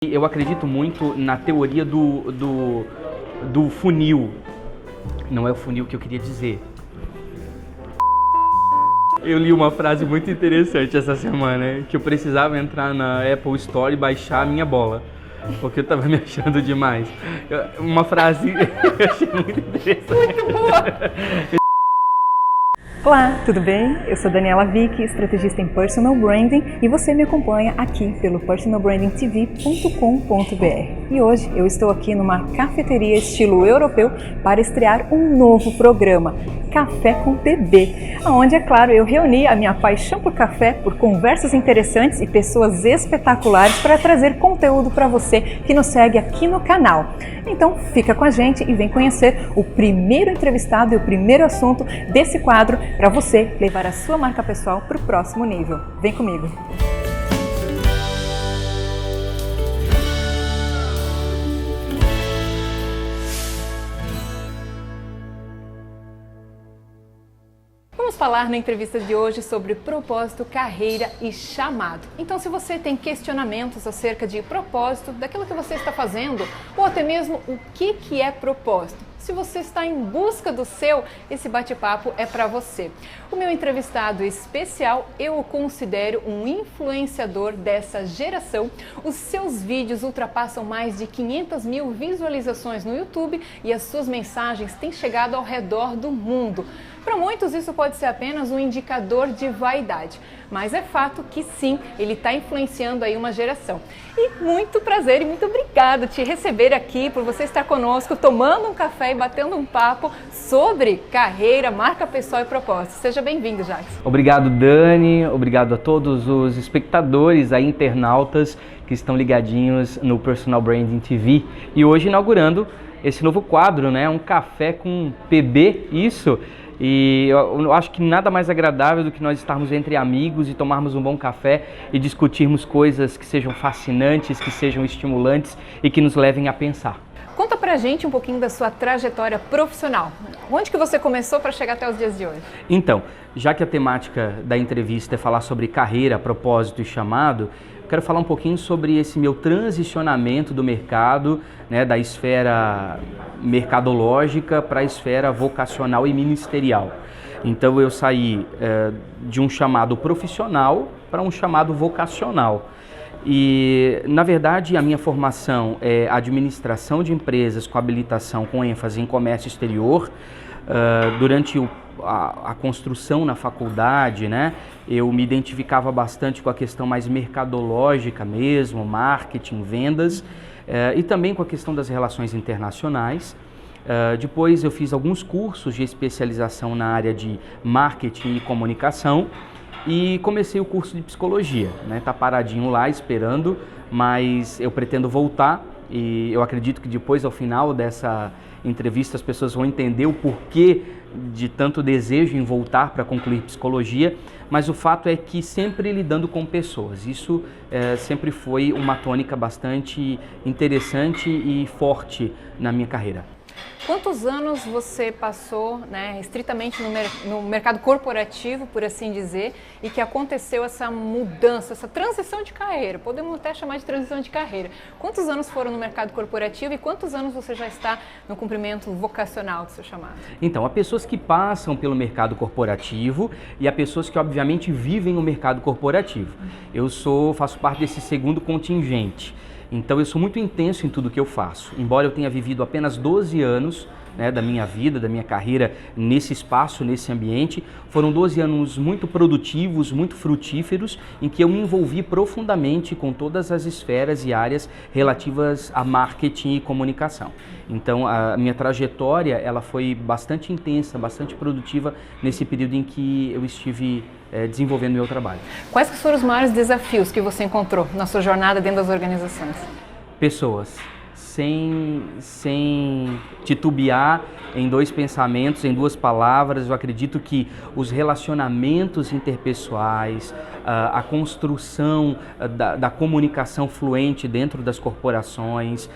Eu acredito muito na teoria do funil. Não é o funil que eu queria dizer. Eu li uma frase muito interessante essa semana, que eu precisava entrar na Apple Store e baixar a minha bola, porque eu tava me achando demais. Uma frase eu achei muito interessante. Muito boa! Olá, tudo bem? Eu sou Daniela Vick, estrategista em Personal Branding, e você me acompanha aqui pelo personalbrandingtv.com.br. E hoje eu estou aqui numa cafeteria estilo europeu para estrear um novo programa, Café com PB, onde, é claro, eu reuni a minha paixão por café, por conversas interessantes e pessoas espetaculares para trazer conteúdo para você que nos segue aqui no canal. Então fica com a gente e vem conhecer o primeiro entrevistado e o primeiro assunto desse quadro para você levar a sua marca pessoal para o próximo nível. Vem comigo! Vamos falar na entrevista de hoje sobre propósito, carreira e chamado. Então, se você tem questionamentos acerca de propósito, daquilo que você está fazendo, ou até mesmo o que é propósito, se você está em busca do seu, esse bate-papo é para você. O meu entrevistado especial, eu o considero um influenciador dessa geração. Os seus vídeos ultrapassam mais de 500 mil visualizações no YouTube e as suas mensagens têm chegado ao redor do mundo. Para muitos isso pode ser apenas um indicador de vaidade, mas é fato que sim, ele está influenciando aí uma geração. E muito prazer e muito obrigada te receber aqui, por você estar conosco, tomando um café e batendo um papo sobre carreira, marca pessoal e propósito. Seja bem-vindo, Jacques. Obrigado, Dani. Obrigado a todos os espectadores, aí, internautas que estão ligadinhos no Personal Branding TV. E hoje inaugurando esse novo quadro, né? Um café com PB, isso. E eu acho que nada mais agradável do que nós estarmos entre amigos e tomarmos um bom café e discutirmos coisas que sejam fascinantes, que sejam estimulantes e que nos levem a pensar. Conta pra gente um pouquinho da sua trajetória profissional. Onde que você começou para chegar até os dias de hoje? Então, já que a temática da entrevista é falar sobre carreira, propósito e chamado, quero falar um pouquinho sobre esse meu transicionamento do mercado, né, da esfera mercadológica para a esfera vocacional e ministerial. Então eu saí de um chamado profissional para um chamado vocacional. E, na verdade, a minha formação é administração de empresas com habilitação com ênfase em comércio exterior. Durante a construção na faculdade, né, eu me identificava bastante com a questão mais mercadológica mesmo, marketing, vendas, e também com a questão das relações internacionais. Depois eu fiz alguns cursos de especialização na área de marketing e comunicação e comecei o curso de psicologia, né, tá paradinho lá esperando, mas eu pretendo voltar e eu acredito que depois, ao final dessa entrevista, as pessoas vão entender o porquê de tanto desejo em voltar para concluir psicologia, mas o fato é que sempre lidando com pessoas, isso sempre foi uma tônica bastante interessante e forte na minha carreira. Quantos anos você passou, né, estritamente no mercado corporativo, por assim dizer, e que aconteceu essa mudança, essa transição de carreira? Podemos até chamar de transição de carreira. Quantos anos foram no mercado corporativo e quantos anos você já está no cumprimento vocacional do seu chamado? Então, há pessoas que passam pelo mercado corporativo e há pessoas que, obviamente, vivem o mercado corporativo. Eu faço parte desse segundo contingente. Então eu sou muito intenso em tudo que eu faço. Embora eu tenha vivido apenas 12 anos, né, da minha vida, da minha carreira nesse espaço, nesse ambiente, foram 12 anos muito produtivos, muito frutíferos, em que eu me envolvi profundamente com todas as esferas e áreas relativas a marketing e comunicação. Então a minha trajetória ela foi bastante intensa, bastante produtiva nesse período em que eu estive desenvolvendo meu trabalho. Quais foram os maiores desafios que você encontrou na sua jornada dentro das organizações? Pessoas. sem titubear em dois pensamentos, em duas palavras. Eu acredito que os relacionamentos interpessoais, a construção da comunicação fluente dentro das corporações,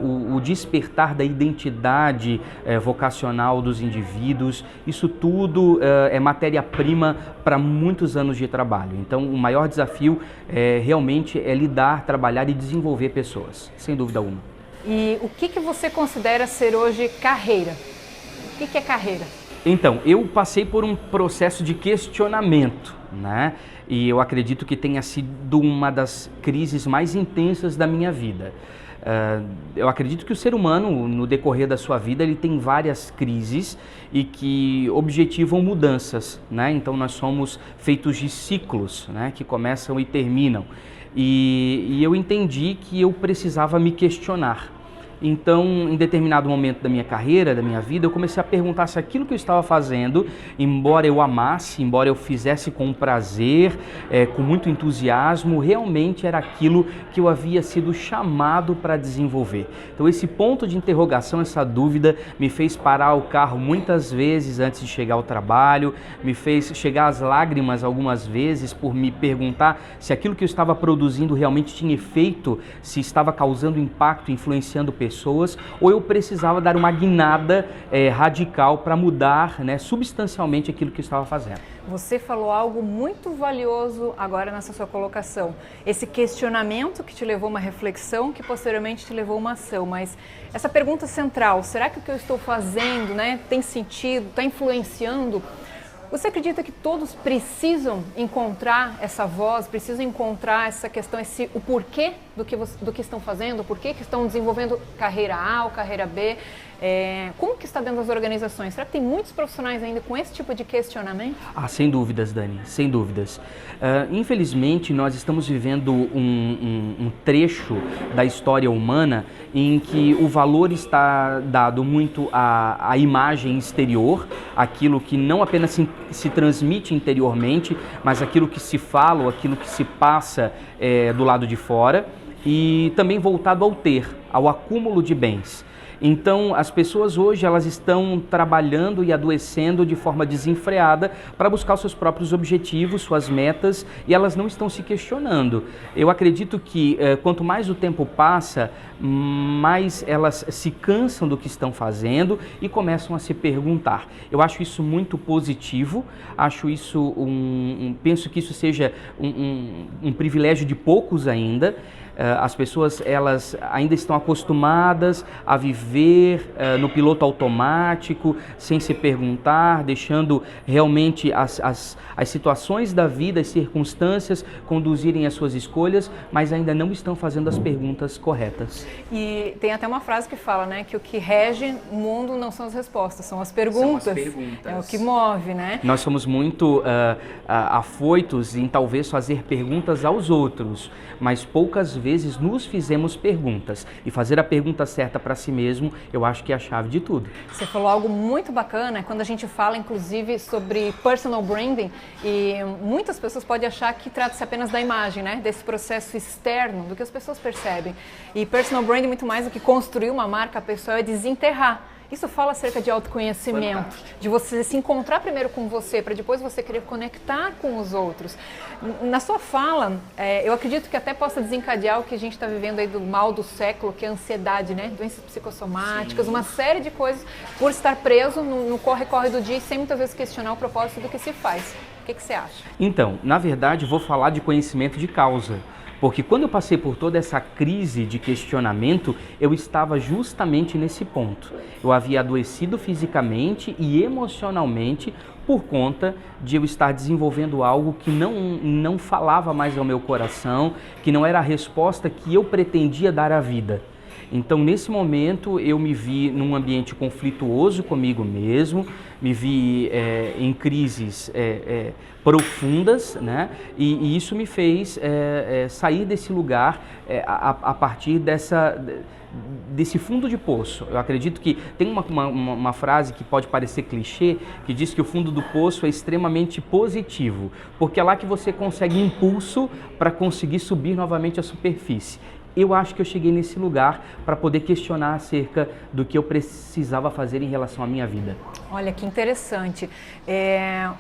o despertar da identidade vocacional dos indivíduos, isso tudo é matéria-prima para muitos anos de trabalho. Então, o maior desafio realmente é lidar, trabalhar e desenvolver pessoas, sem dúvida alguma. E o que você considera ser hoje carreira? O que é carreira? Então, eu passei por um processo de questionamento, né? E eu acredito que tenha sido uma das crises mais intensas da minha vida. Eu acredito que o ser humano, no decorrer da sua vida, ele tem várias crises e que objetivam mudanças, né? Então, nós somos feitos de ciclos, né? Que começam e terminam. E eu entendi que eu precisava me questionar. Então, em determinado momento da minha carreira, da minha vida, eu comecei a perguntar se aquilo que eu estava fazendo, embora eu amasse, embora eu fizesse com prazer, com muito entusiasmo, realmente era aquilo que eu havia sido chamado para desenvolver. Então, esse ponto de interrogação, essa dúvida, me fez parar o carro muitas vezes antes de chegar ao trabalho, me fez chegar às lágrimas algumas vezes por me perguntar se aquilo que eu estava produzindo realmente tinha efeito, se estava causando impacto, influenciando pessoas, ou eu precisava dar uma guinada radical para mudar, né, substancialmente aquilo que eu estava fazendo. Você falou algo muito valioso agora nessa sua colocação. Esse questionamento que te levou a uma reflexão, que posteriormente te levou a uma ação. Mas essa pergunta central, será que o que eu estou fazendo, né, tem sentido, está influenciando? Você acredita que todos precisam encontrar essa voz, precisam encontrar essa questão, o porquê do que estão fazendo, o porquê que estão desenvolvendo carreira A ou carreira B? Como que está dentro das organizações? Será que tem muitos profissionais ainda com esse tipo de questionamento? Sem dúvidas, Dani, sem dúvidas. Infelizmente, nós estamos vivendo um trecho da história humana em que o valor está dado muito à imagem exterior, aquilo que não apenas se transmite interiormente, mas aquilo que se fala ou aquilo que se passa do lado de fora, e também voltado ao ter, ao acúmulo de bens. Então, as pessoas hoje elas estão trabalhando e adoecendo de forma desenfreada para buscar os seus próprios objetivos, suas metas, e elas não estão se questionando. Eu acredito que quanto mais o tempo passa, mais elas se cansam do que estão fazendo e começam a se perguntar. Eu acho isso muito positivo, acho isso penso que isso seja um privilégio de poucos ainda. As pessoas elas ainda estão acostumadas a viver no piloto automático, sem se perguntar, deixando realmente as situações da vida, as circunstâncias conduzirem as suas escolhas, mas ainda não estão fazendo as perguntas corretas. E tem até uma frase que fala, né, que o que rege o mundo não são as respostas, são as perguntas. São as perguntas. É o que move, né? Nós somos muito afoitos em talvez fazer perguntas aos outros, mas poucas vezes nos fizemos perguntas. E fazer a pergunta certa para si mesmo, eu acho que é a chave de tudo. Você falou algo muito bacana, quando a gente fala, inclusive, sobre personal branding, e muitas pessoas podem achar que trata-se apenas da imagem, né? Desse processo externo, do que as pessoas percebem. E personal branding, muito mais do que construir uma marca pessoal, é desenterrar. Isso fala acerca de autoconhecimento, fantástico, de você se encontrar primeiro com você, para depois você querer conectar com os outros. Na sua fala, eu acredito que até possa desencadear o que a gente está vivendo aí do mal do século, que é a ansiedade, né? Doenças psicossomáticas, sim, uma série de coisas, por estar preso no corre-corre do dia e sem muitas vezes questionar o propósito do que se faz. O que você acha? Então, na verdade, vou falar de conhecimento de causa. Porque quando eu passei por toda essa crise de questionamento, eu estava justamente nesse ponto. Eu havia adoecido fisicamente e emocionalmente por conta de eu estar desenvolvendo algo que não falava mais ao meu coração, que não era a resposta que eu pretendia dar à vida. Então, nesse momento, eu me vi num ambiente conflituoso comigo mesmo, me vi em crises profundas, né? E isso me fez sair desse lugar a partir desse fundo de poço. Eu acredito que tem uma frase que pode parecer clichê, que diz que o fundo do poço é extremamente positivo, porque é lá que você consegue impulso para conseguir subir novamente à superfície. eu acho que eu cheguei nesse lugar para poder questionar acerca do que eu precisava fazer em relação à minha vida. Olha que interessante.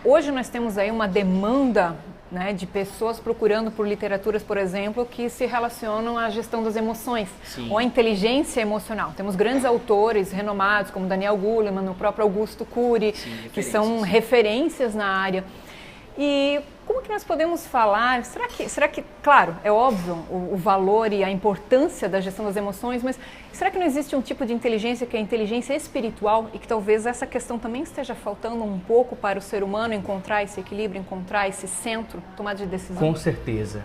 Hoje nós temos aí uma demanda, né, de pessoas procurando por literaturas, por exemplo, que se relacionam à gestão das emoções. Sim. Ou à inteligência emocional. Temos grandes autores renomados como Daniel Goleman, o próprio Augusto Cury, sim, que são referências na área. E como que nós podemos falar, será que, claro, é óbvio o valor e a importância da gestão das emoções, mas será que não existe um tipo de inteligência que é a inteligência espiritual e que talvez essa questão também esteja faltando um pouco para o ser humano encontrar esse equilíbrio, encontrar esse centro, tomada de decisão? Com certeza.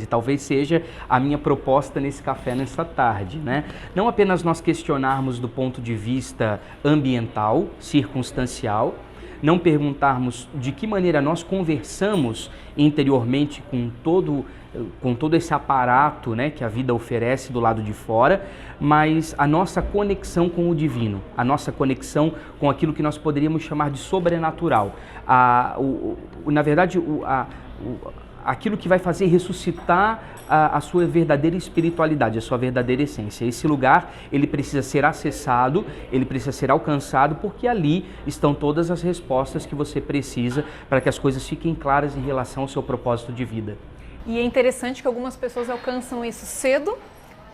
E talvez seja a minha proposta nesse café nessa tarde, né? Não apenas nós questionarmos do ponto de vista ambiental, circunstancial, não perguntarmos de que maneira nós conversamos interiormente com todo esse aparato, né, que a vida oferece do lado de fora, mas a nossa conexão com o divino, a nossa conexão com aquilo que nós poderíamos chamar de sobrenatural. Na verdade, aquilo que vai fazer ressuscitar a sua verdadeira espiritualidade, a sua verdadeira essência. Esse lugar, ele precisa ser acessado, ele precisa ser alcançado, porque ali estão todas as respostas que você precisa para que as coisas fiquem claras em relação ao seu propósito de vida. E é interessante que algumas pessoas alcançam isso cedo.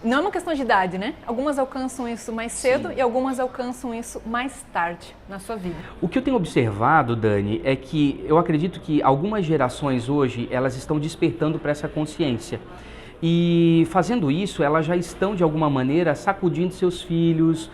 Não é uma questão de idade, né? Algumas alcançam isso mais cedo. Sim. E algumas alcançam isso mais tarde na sua vida. O que eu tenho observado, Dani, é que eu acredito que algumas gerações hoje, elas estão despertando para essa consciência. E fazendo isso, elas já estão de alguma maneira sacudindo seus filhos,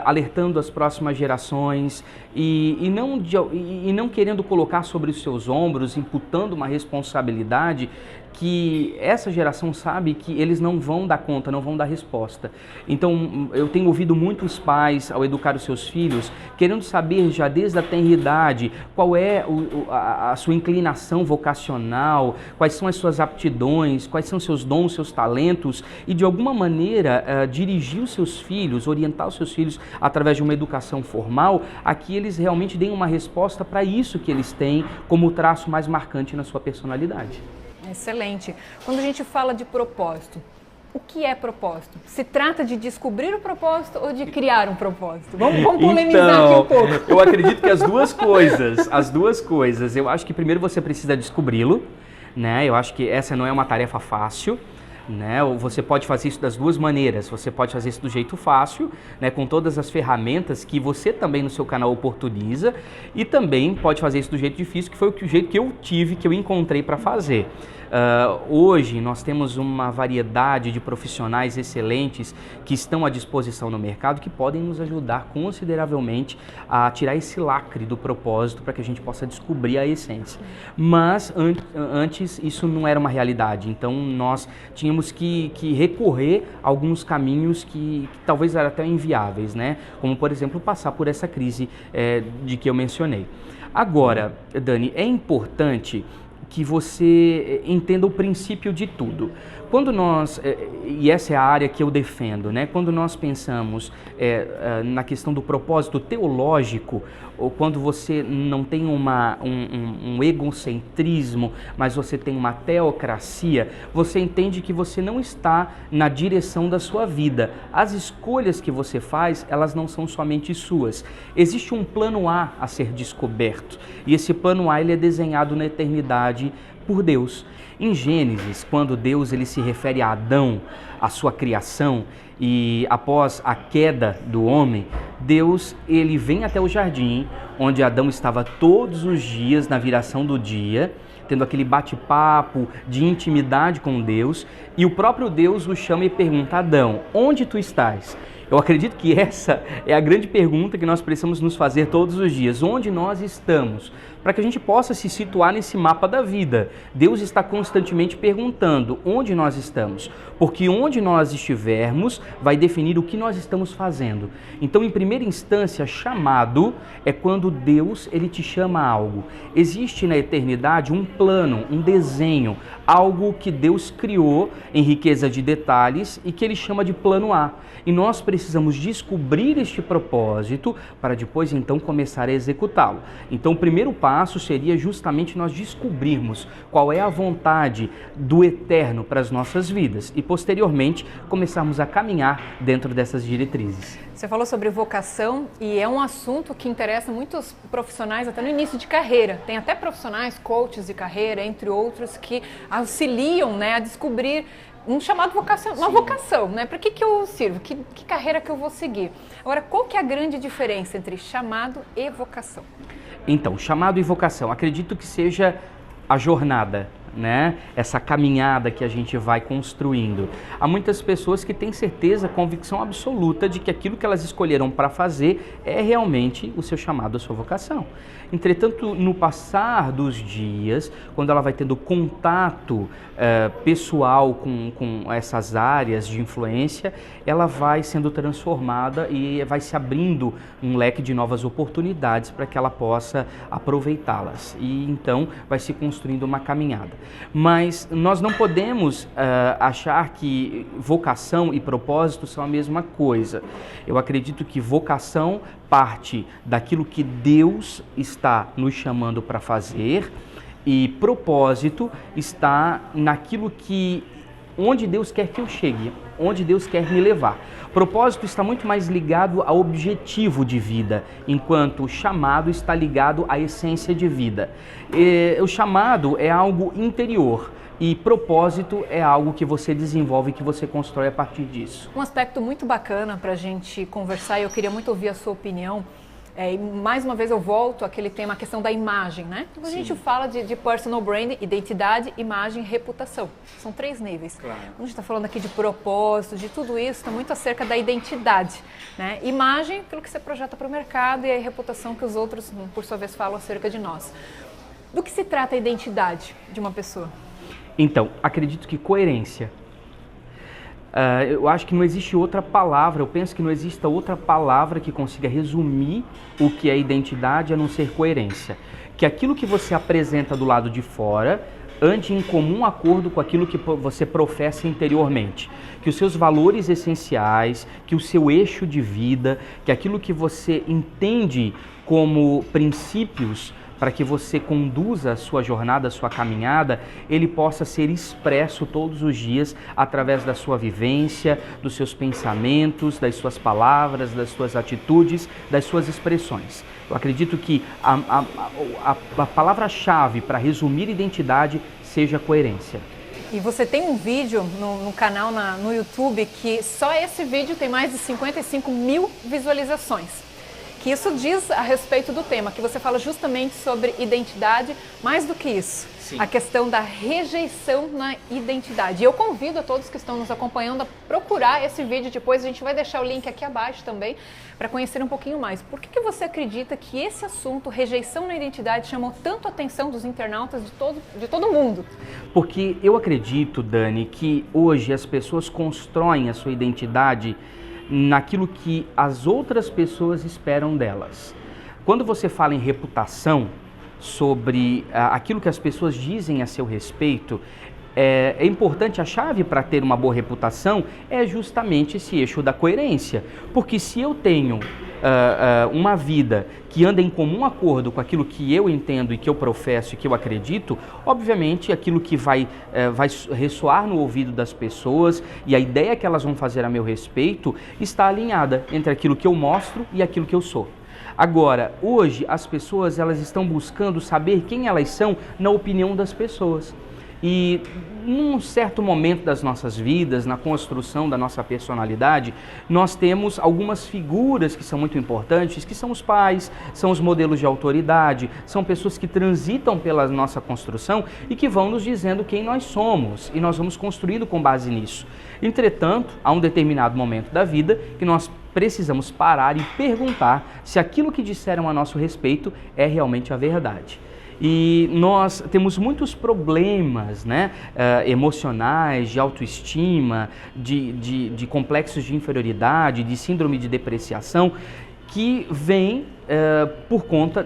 alertando as próximas gerações e não querendo colocar sobre os seus ombros, imputando uma responsabilidade que essa geração sabe que eles não vão dar conta, não vão dar resposta. Então, eu tenho ouvido muitos pais, ao educar os seus filhos, querendo saber já desde a tenridade qual é a sua inclinação vocacional, quais são as suas aptidões, quais são seus dons, seus talentos, e de alguma maneira dirigir os seus filhos, orientar os seus filhos através de uma educação formal, a que eles realmente deem uma resposta para isso que eles têm como traço mais marcante na sua personalidade. Excelente. Quando a gente fala de propósito, o que é propósito? Se trata de descobrir o propósito ou de criar um propósito? Vamos polemizar aqui um pouco. Eu acredito que as duas coisas. Eu acho que primeiro você precisa descobri-lo, né? Eu acho que essa não é uma tarefa fácil, né? Você pode fazer isso das duas maneiras. Você pode fazer isso do jeito fácil, né, com todas as ferramentas que você também no seu canal oportuniza, e também pode fazer isso do jeito difícil, que foi o jeito que eu encontrei para fazer. Hoje nós temos uma variedade de profissionais excelentes que estão à disposição no mercado, que podem nos ajudar consideravelmente a tirar esse lacre do propósito para que a gente possa descobrir a essência. Mas antes isso não era uma realidade, então nós tínhamos que recorrer a alguns caminhos que talvez eram até inviáveis, né? Como, por exemplo, passar por essa crise de que eu mencionei. Agora, Dani, é importante que você entenda o princípio de tudo. Quando nós, e essa é a área que eu defendo, né? Quando nós pensamos na questão do propósito teológico, ou quando você não tem um egocentrismo, mas você tem uma teocracia, você entende que você não está na direção da sua vida. As escolhas que você faz, elas não são somente suas. Existe um plano A ser descoberto, e esse plano A ele é desenhado na eternidade por Deus. Em Gênesis, quando Deus ele se refere a Adão, a sua criação, e após a queda do homem, Deus ele vem até o jardim, onde Adão estava todos os dias na viração do dia, tendo aquele bate-papo de intimidade com Deus, e o próprio Deus o chama e pergunta: Adão, onde tu estás? Eu acredito que essa é a grande pergunta que nós precisamos nos fazer todos os dias. Onde nós estamos? Para que a gente possa se situar nesse mapa da vida. Deus está constantemente perguntando onde nós estamos. Porque onde nós estivermos vai definir o que nós estamos fazendo. Então, em primeira instância, chamado é quando Deus ele te chama a algo. Existe na eternidade um plano, um desenho, algo que Deus criou em riqueza de detalhes e que Ele chama de plano A. E nós precisamos descobrir este propósito para depois então começar a executá-lo. Então o primeiro passo seria justamente nós descobrirmos qual é a vontade do Eterno para as nossas vidas e posteriormente começarmos a caminhar dentro dessas diretrizes. Você falou sobre vocação e é um assunto que interessa muitos profissionais até no início de carreira. Tem até profissionais, coaches de carreira, entre outros, que auxiliam, né, a descobrir um chamado vocação, uma vocação, né? Para que eu sirvo? Que carreira que eu vou seguir? Agora, qual que é a grande diferença entre chamado e vocação? Então, chamado e vocação, acredito que seja a jornada, né? Essa caminhada que a gente vai construindo. Há muitas pessoas que têm certeza, convicção absoluta de que aquilo que elas escolheram para fazer é realmente o seu chamado, a sua vocação. Entretanto, no passar dos dias, quando ela vai tendo contato pessoal com essas áreas de influência, ela vai sendo transformada e vai se abrindo um leque de novas oportunidades para que ela possa aproveitá-las. E então vai se construindo uma caminhada. Mas nós não podemos achar que vocação e propósito são a mesma coisa. Eu acredito que vocação parte daquilo que Deus está nos chamando para fazer e propósito está naquilo onde Deus quer que eu chegue, onde Deus quer me levar. Propósito está muito mais ligado ao objetivo de vida, enquanto o chamado está ligado à essência de vida. O chamado é algo interior e propósito é algo que você desenvolve, que você constrói a partir disso. Um aspecto muito bacana para a gente conversar, e eu queria muito ouvir a sua opinião, e mais uma vez eu volto àquele tema, a questão da imagem, né? Quando a gente fala de personal brand, identidade, imagem e reputação. São 3 níveis. Claro. Quando a gente está falando aqui de propósito, de tudo isso, está muito acerca da identidade, né? Imagem, aquilo que você projeta para o mercado, e a reputação que os outros, por sua vez, falam acerca de nós. Do que se trata a identidade de uma pessoa? Então, acredito que coerência. Eu acho que não existe outra palavra, eu penso que não exista outra palavra que consiga resumir o que é identidade a não ser coerência. Que aquilo que você apresenta do lado de fora ande em comum acordo com aquilo que você professa interiormente. Que os seus valores essenciais, que o seu eixo de vida, que aquilo que você entende como princípios para que você conduza a sua jornada, a sua caminhada, ele possa ser expresso todos os dias através da sua vivência, dos seus pensamentos, das suas palavras, das suas atitudes, das suas expressões. Eu acredito que a palavra-chave para resumir identidade seja coerência. E você tem um vídeo no canal no YouTube que só esse vídeo tem mais de 55 mil visualizações. Que isso diz a respeito do tema, que você fala justamente sobre identidade, mais do que isso, Sim. A questão da rejeição na identidade. E eu convido a todos que estão nos acompanhando a procurar esse vídeo depois, a gente vai deixar o link aqui abaixo também, para conhecer um pouquinho mais. Por que você acredita que esse assunto, rejeição na identidade, chamou tanto a atenção dos internautas de todo mundo? Porque eu acredito, Dani, que hoje as pessoas constroem a sua identidade naquilo que as outras pessoas esperam delas. Quando você fala em reputação, sobre aquilo que as pessoas dizem a seu respeito, é importante, a chave para ter uma boa reputação é justamente esse eixo da coerência. Porque se eu tenho uma vida que anda em comum acordo com aquilo que eu entendo e que eu professo e que eu acredito, obviamente aquilo que vai ressoar no ouvido das pessoas e a ideia que elas vão fazer a meu respeito está alinhada entre aquilo que eu mostro e aquilo que eu sou. Agora, hoje as pessoas elas estão buscando saber quem elas são na opinião das pessoas. E num certo momento das nossas vidas, na construção da nossa personalidade, nós temos algumas figuras que são muito importantes, que são os pais, são os modelos de autoridade, são pessoas que transitam pela nossa construção e que vão nos dizendo quem nós somos, e nós vamos construindo com base nisso. Entretanto, há um determinado momento da vida que nós precisamos parar e perguntar se aquilo que disseram a nosso respeito é realmente a verdade. E nós temos muitos problemas, né, emocionais, de autoestima, de complexos de inferioridade, de síndrome de depreciação, que vêm por conta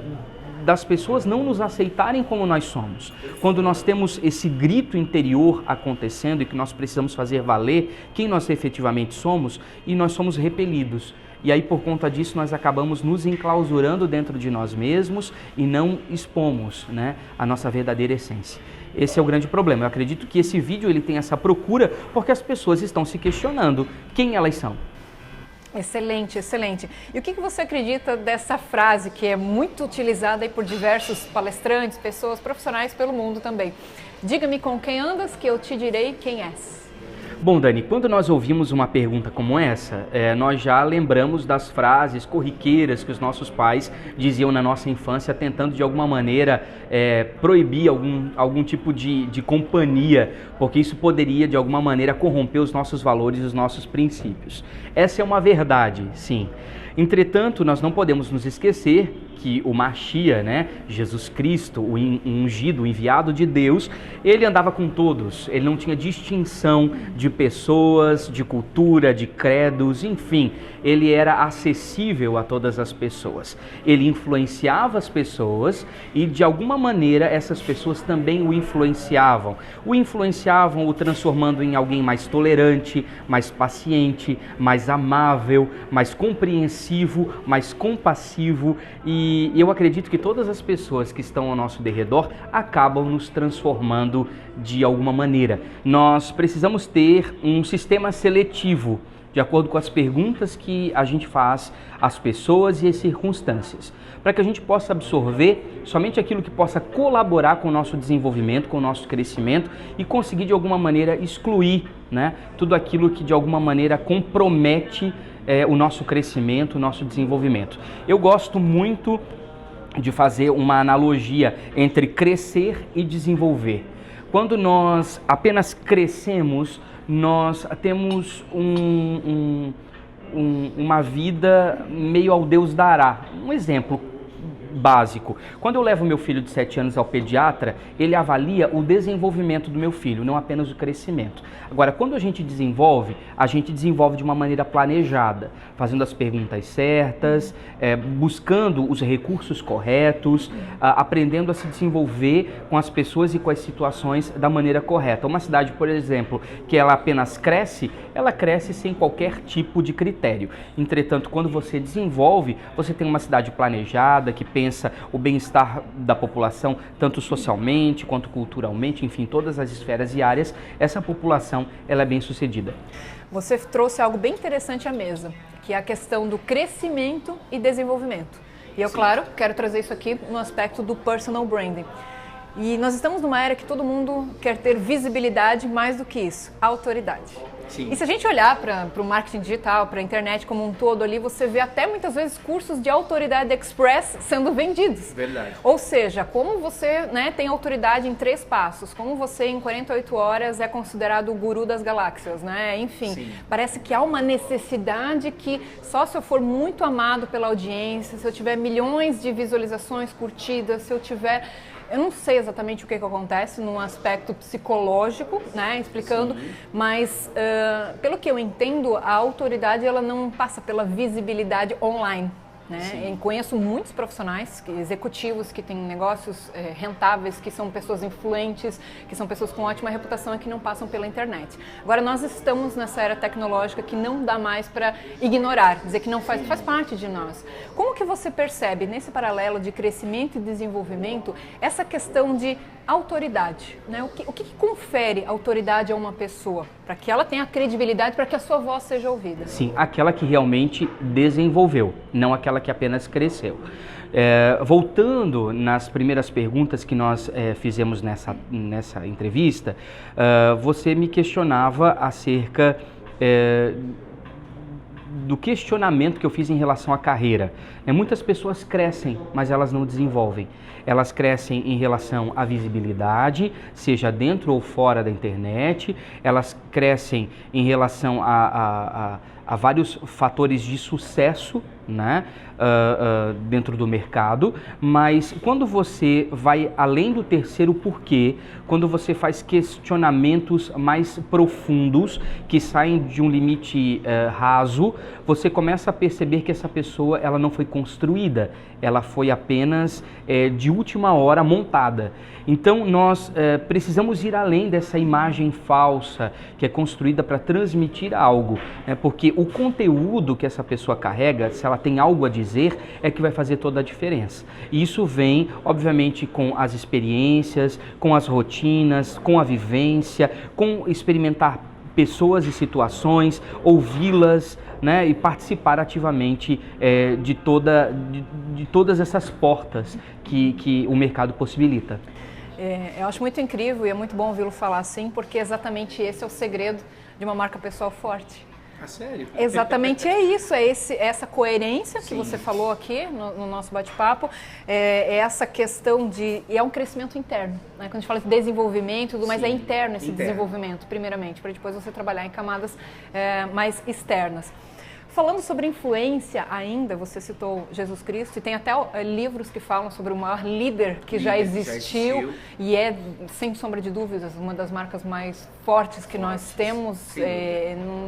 das pessoas não nos aceitarem como nós somos. Quando nós temos esse grito interior acontecendo e que nós precisamos fazer valer quem nós efetivamente somos, e nós somos repelidos. E aí, por conta disso, nós acabamos nos enclausurando dentro de nós mesmos e não expomos, né, a nossa verdadeira essência. Esse é o grande problema. Eu acredito que esse vídeo ele tem essa procura porque as pessoas estão se questionando quem elas são. Excelente, excelente. E o que você acredita dessa frase que é muito utilizada aí por diversos palestrantes, pessoas profissionais pelo mundo também? Diga-me com quem andas que eu te direi quem és. Bom, Dani, quando nós ouvimos uma pergunta como essa, nós já lembramos das frases corriqueiras que os nossos pais diziam na nossa infância, tentando de alguma maneira proibir algum tipo de companhia, porque isso poderia de alguma maneira corromper os nossos valores e os nossos princípios. Essa é uma verdade, sim. Entretanto, nós não podemos nos esquecer que o Machia, né, Jesus Cristo, o ungido, o enviado de Deus, ele andava com todos, ele não tinha distinção de pessoas, de cultura, de credos, enfim, ele era acessível a todas as pessoas. Ele influenciava as pessoas e de alguma maneira essas pessoas também o influenciavam. O transformando em alguém mais tolerante, mais paciente, mais amável, mais compreensivo, mais compassivo, e eu acredito que todas as pessoas que estão ao nosso derredor acabam nos transformando de alguma maneira. Nós precisamos ter um sistema seletivo de acordo com as perguntas que a gente faz às pessoas e às circunstâncias, para que a gente possa absorver somente aquilo que possa colaborar com o nosso desenvolvimento, com o nosso crescimento e conseguir de alguma maneira excluir, né, tudo aquilo que de alguma maneira compromete o nosso crescimento, o nosso desenvolvimento. Eu gosto muito de fazer uma analogia entre crescer e desenvolver. Quando nós apenas crescemos, nós temos uma vida meio ao Deus dará. Um exemplo básico. Quando eu levo meu filho de 7 anos ao pediatra, ele avalia o desenvolvimento do meu filho, não apenas o crescimento. Agora, quando a gente desenvolve de uma maneira planejada, fazendo as perguntas certas, buscando os recursos corretos, aprendendo a se desenvolver com as pessoas e com as situações da maneira correta. Uma cidade, por exemplo, que ela apenas cresce, ela cresce sem qualquer tipo de critério. Entretanto, quando você desenvolve, você tem uma cidade planejada, que pensa o bem-estar da população, tanto socialmente quanto culturalmente, enfim, todas as esferas e áreas, essa população ela é bem-sucedida. Você trouxe algo bem interessante à mesa, que é a questão do crescimento e desenvolvimento. E eu, claro, quero trazer isso aqui no aspecto do personal branding. E nós estamos numa era que todo mundo quer ter visibilidade, mais do que isso, autoridade. Sim. E se a gente olhar para o marketing digital, para a internet como um todo ali, você vê até muitas vezes cursos de autoridade express sendo vendidos. Verdade. Ou seja, como você, né, tem autoridade em 3 passos, como você em 48 horas é considerado o guru das galáxias, né? Enfim, Sim. Parece que há uma necessidade que só se eu for muito amado pela audiência, se eu tiver milhões de visualizações, curtidas, se eu tiver... Eu não sei exatamente o que acontece num aspecto psicológico, né, explicando, sim, mas pelo que eu entendo, a autoridade ela não passa pela visibilidade online. Né? Eu conheço muitos profissionais, executivos que têm negócios rentáveis, que são pessoas influentes, que são pessoas com ótima reputação e que não passam pela internet. Agora, nós estamos nessa era tecnológica que não dá mais para ignorar, dizer que não faz parte de nós. Como que você percebe, nesse paralelo de crescimento e desenvolvimento, essa questão de autoridade? Né? O que confere autoridade a uma pessoa? Para que ela tenha credibilidade, para que a sua voz seja ouvida. Sim, aquela que realmente desenvolveu, não aquela que apenas cresceu. Voltando nas primeiras perguntas que nós fizemos nessa entrevista, você me questionava acerca do questionamento que eu fiz em relação à carreira. Muitas pessoas crescem, mas elas não desenvolvem. Elas crescem em relação à visibilidade, seja dentro ou fora da internet. Elas crescem em relação a há vários fatores de sucesso, né, dentro do mercado, mas quando você vai além do terceiro porquê, quando você faz questionamentos mais profundos, que saem de um limite raso, você começa a perceber que essa pessoa ela não foi construída, ela foi apenas de última hora montada. Então nós precisamos ir além dessa imagem falsa que é construída para transmitir algo, né? Porque o conteúdo que essa pessoa carrega, se ela tem algo a dizer, é que vai fazer toda a diferença. E isso vem, obviamente, com as experiências, com as rotinas, com a vivência, com experimentar pessoas e situações, ouvi-las, né, e participar ativamente de todas essas portas que o mercado possibilita. Eu acho muito incrível e é muito bom ouvi-lo falar assim, porque exatamente esse é o segredo de uma marca pessoal forte. Ah, sério? Exatamente, é isso, essa coerência que você falou aqui no nosso bate-papo, é essa questão é um crescimento interno, né? Quando a gente fala de desenvolvimento, mas é interno esse desenvolvimento, primeiramente, para depois você trabalhar em camadas mais externas. Falando sobre influência ainda, você citou Jesus Cristo e tem até livros que falam sobre o maior líder que já existiu e é, sem sombra de dúvidas, uma das marcas mais fortes que nós temos,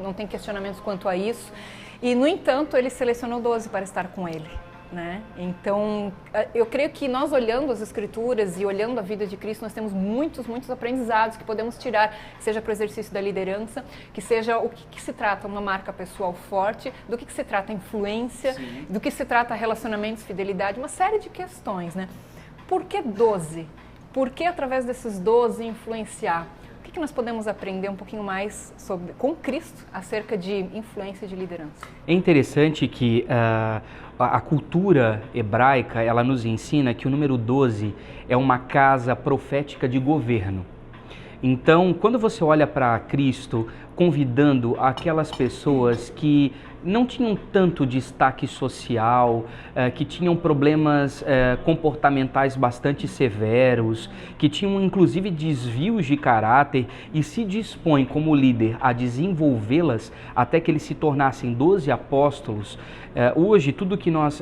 não tem questionamentos quanto a isso. E, no entanto, ele selecionou 12 para estar com ele, né? Então, eu creio que nós olhando as Escrituras e olhando a vida de Cristo, nós temos muitos aprendizados que podemos tirar, seja para o exercício da liderança, que seja o que se trata uma marca pessoal forte, do que se trata influência, do que se trata relacionamentos, fidelidade, uma série de questões, né? Por que 12? Por que através desses 12 influenciar? O que nós podemos aprender um pouquinho mais com Cristo acerca de influência e de liderança? É interessante que a cultura hebraica, ela nos ensina que o número 12 é uma casa profética de governo. Então, quando você olha para Cristo convidando aquelas pessoas que não tinham tanto destaque social, que tinham problemas comportamentais bastante severos, que tinham inclusive desvios de caráter e se dispõe como líder a desenvolvê-las até que eles se tornassem 12 apóstolos. Hoje, tudo que nós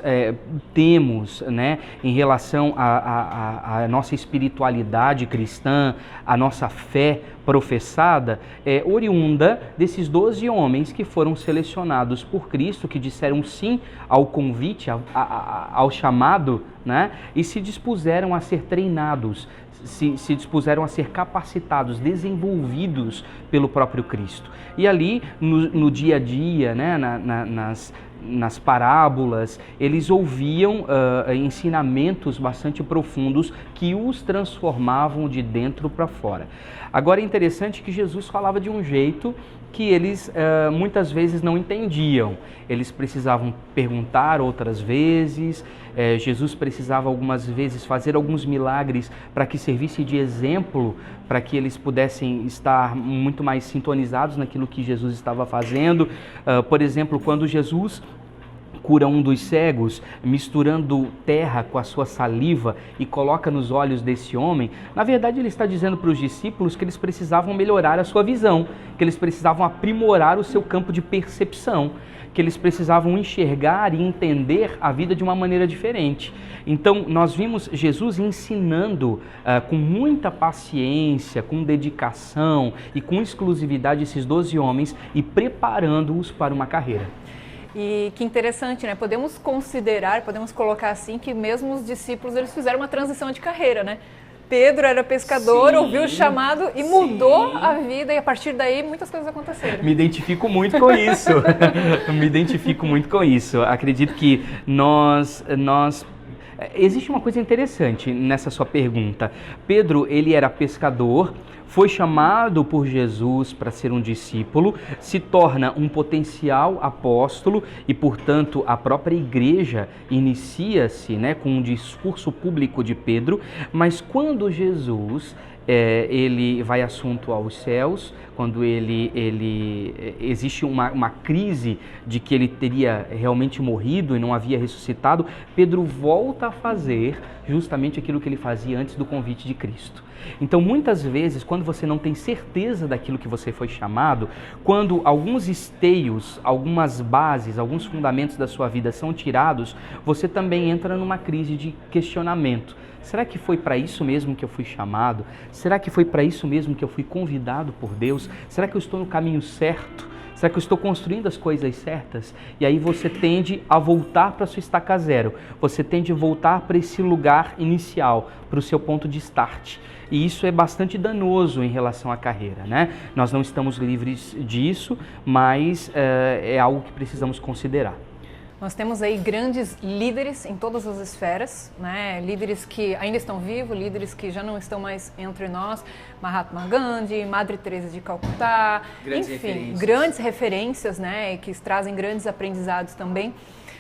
temos, né, em relação à nossa espiritualidade cristã, à nossa fé professada, é oriunda desses 12 homens que foram selecionados por Cristo, que disseram sim ao convite, ao chamado, né, e se dispuseram a ser treinados, se dispuseram a ser capacitados, desenvolvidos pelo próprio Cristo. E ali, no dia a dia, né, nas parábolas, eles ouviam ensinamentos bastante profundos que os transformavam de dentro para fora. Agora é interessante que Jesus falava de um jeito que eles muitas vezes não entendiam. Eles precisavam perguntar outras vezes, Jesus precisava algumas vezes fazer alguns milagres para que servisse de exemplo, para que eles pudessem estar muito mais sintonizados naquilo que Jesus estava fazendo. Por exemplo, quando Jesus cura um dos cegos, misturando terra com a sua saliva e coloca nos olhos desse homem, na verdade ele está dizendo para os discípulos que eles precisavam melhorar a sua visão, que eles precisavam aprimorar o seu campo de percepção, que eles precisavam enxergar e entender a vida de uma maneira diferente. Então nós vimos Jesus ensinando com muita paciência, com dedicação e com exclusividade esses 12 homens e preparando-os para uma carreira. E que interessante, né? Podemos considerar, podemos colocar assim, que mesmo os discípulos, eles fizeram uma transição de carreira, né? Pedro era pescador, ouviu o chamado e mudou a vida, e a partir daí muitas coisas aconteceram. Me identifico muito com isso. Me identifico muito com isso. Acredito que nós... Existe uma coisa interessante nessa sua pergunta. Pedro, ele era pescador, foi chamado por Jesus para ser um discípulo, se torna um potencial apóstolo e, portanto, a própria igreja inicia-se, né, com um discurso público de Pedro, mas quando Jesus ele vai assunto aos céus, quando existe uma crise de que ele teria realmente morrido e não havia ressuscitado, Pedro volta a fazer justamente aquilo que ele fazia antes do convite de Cristo. Então, muitas vezes, quando você não tem certeza daquilo que você foi chamado, quando alguns esteios, algumas bases, alguns fundamentos da sua vida são tirados, você também entra numa crise de questionamento. Será que foi para isso mesmo que eu fui chamado? Será que foi para isso mesmo que eu fui convidado por Deus? Será que eu estou no caminho certo? Será que eu estou construindo as coisas certas? E aí você tende a voltar para a sua estaca zero. Você tende a voltar para esse lugar inicial, para o seu ponto de start. E isso é bastante danoso em relação à carreira, né? Nós não estamos livres disso, mas é algo que precisamos considerar. Nós temos aí grandes líderes em todas as esferas, né? Líderes que ainda estão vivos, líderes que já não estão mais entre nós, Mahatma Gandhi, Madre Teresa de Calcutá, grandes referências, né? Que trazem grandes aprendizados também.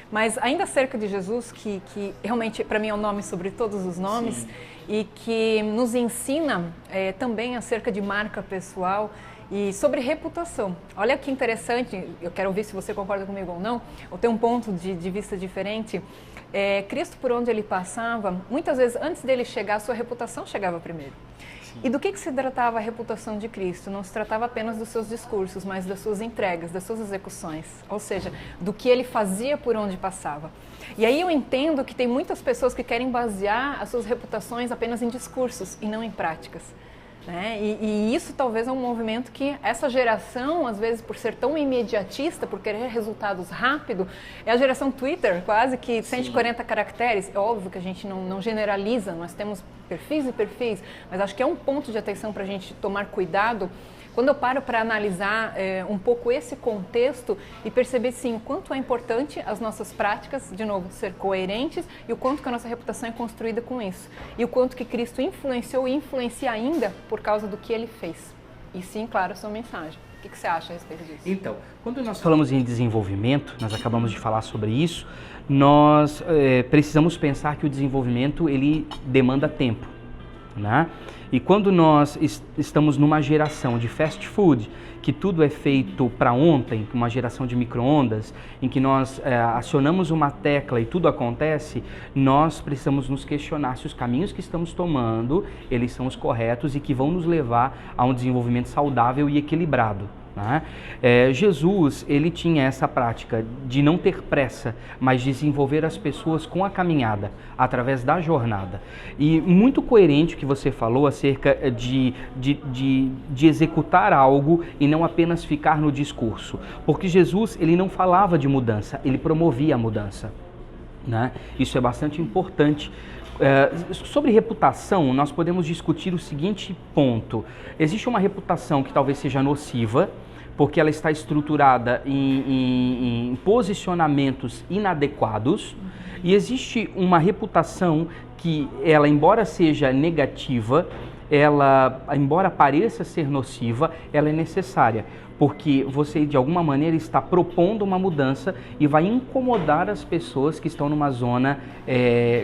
Mas ainda acerca de Jesus, que realmente para mim é o nome sobre todos os nomes, sim, e que nos ensina também acerca de marca pessoal e sobre reputação. Olha que interessante, eu quero ouvir se você concorda comigo ou não, ou tem um ponto de vista diferente. Cristo, por onde ele passava, muitas vezes antes dele chegar, a sua reputação chegava primeiro. Sim. E do que se tratava a reputação de Cristo? Não se tratava apenas dos seus discursos, mas das suas entregas, das suas execuções, ou seja, do que ele fazia por onde passava. E aí eu entendo que tem muitas pessoas que querem basear as suas reputações apenas em discursos e não em práticas. Né? E isso talvez é um movimento que essa geração, às vezes por ser tão imediatista, por querer resultados rápido, é a geração Twitter, quase que 140 caracteres. É óbvio que a gente não generaliza, nós temos perfis e perfis, mas acho que é um ponto de atenção para a gente tomar cuidado quando eu paro para analisar um pouco esse contexto e perceber, sim, o quanto é importante as nossas práticas, de novo, ser coerentes, e o quanto que a nossa reputação é construída com isso. E o quanto que Cristo influenciou e influencia ainda por causa do que ele fez. E sim, claro, a sua mensagem. O que você acha a respeito disso? Então, quando nós falamos em desenvolvimento, nós acabamos de falar sobre isso, nós precisamos pensar que o desenvolvimento, ele demanda tempo, né? E quando nós estamos numa geração de fast food, que tudo é feito para ontem, uma geração de micro-ondas, em que nós acionamos uma tecla e tudo acontece, nós precisamos nos questionar se os caminhos que estamos tomando, eles são os corretos e que vão nos levar a um desenvolvimento saudável e equilibrado. Né? Jesus, ele tinha essa prática de não ter pressa, mas desenvolver as pessoas com a caminhada, através da jornada. E muito coerente o que você falou acerca de executar algo e não apenas ficar no discurso. Porque Jesus, ele não falava de mudança, ele promovia a mudança. Né? Isso é bastante importante. Sobre reputação, nós podemos discutir o seguinte ponto. Existe uma reputação que talvez seja nociva, porque ela está estruturada em posicionamentos inadequados, e existe uma reputação que ela, embora seja negativa, ela, embora pareça ser nociva, ela é necessária, porque você de alguma maneira está propondo uma mudança e vai incomodar as pessoas que estão numa zona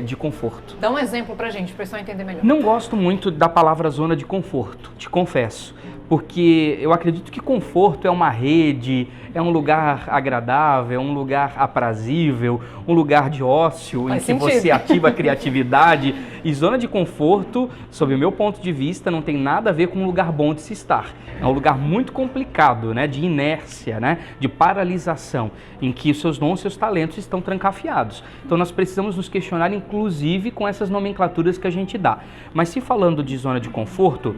de conforto. Dá um exemplo pra gente, para o pessoal entender melhor. Não gosto muito da palavra zona de conforto, te confesso, porque eu acredito que conforto é uma rede, é um lugar agradável, é um lugar aprazível, um lugar de ócio em que você ativa a criatividade. E zona de conforto, sob o meu ponto de vista, não tem nada a ver com um lugar bom de se estar. É um lugar muito complicado, né, de inércia, né, de paralisação, em que os seus dons, seus talentos estão trancafiados. Então nós precisamos nos questionar, inclusive, com essas nomenclaturas que a gente dá. Mas se falando de zona de conforto,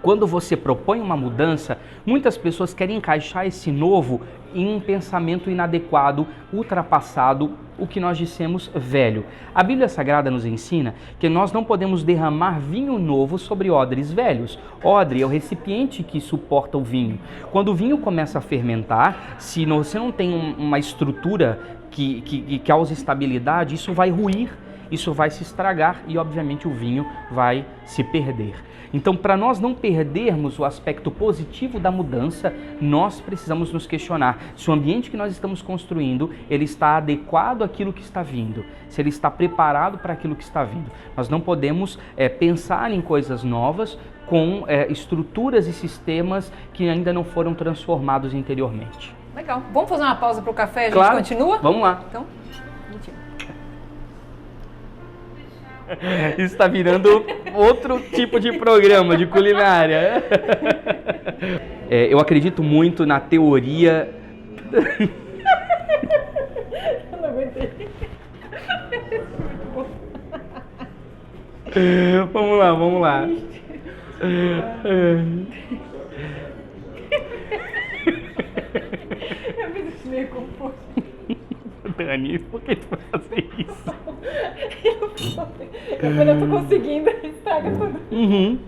quando você propõe uma mudança, muitas pessoas querem encaixar esse novo em um pensamento inadequado, ultrapassado, o que nós dissemos velho. A Bíblia Sagrada nos ensina que nós não podemos derramar vinho novo sobre odres velhos. Odre é o recipiente que suporta o vinho. Quando o vinho começa a fermentar, se você não tem uma estrutura que causa estabilidade, isso vai ruir. isso vai se estragar e, obviamente, o vinho vai se perder. Então, para nós não perdermos o aspecto positivo da mudança, nós precisamos nos questionar se o ambiente que nós estamos construindo, ele está adequado àquilo que está vindo, se ele está preparado para aquilo que está vindo. Nós não podemos pensar em coisas novas com estruturas e sistemas que ainda não foram transformados interiormente. Legal. Vamos fazer uma pausa para o café e a Claro. gente continua? Vamos lá. Então, mentira. Isso está virando outro tipo de programa de culinária. Eu acredito muito na teoria... Eu não aguentei. Vamos lá, vamos lá. Eu fiz isso meio confuso. Dani, por que tu vai fazer isso? Quando eu tô conseguindo, estraga tudo. Uhum.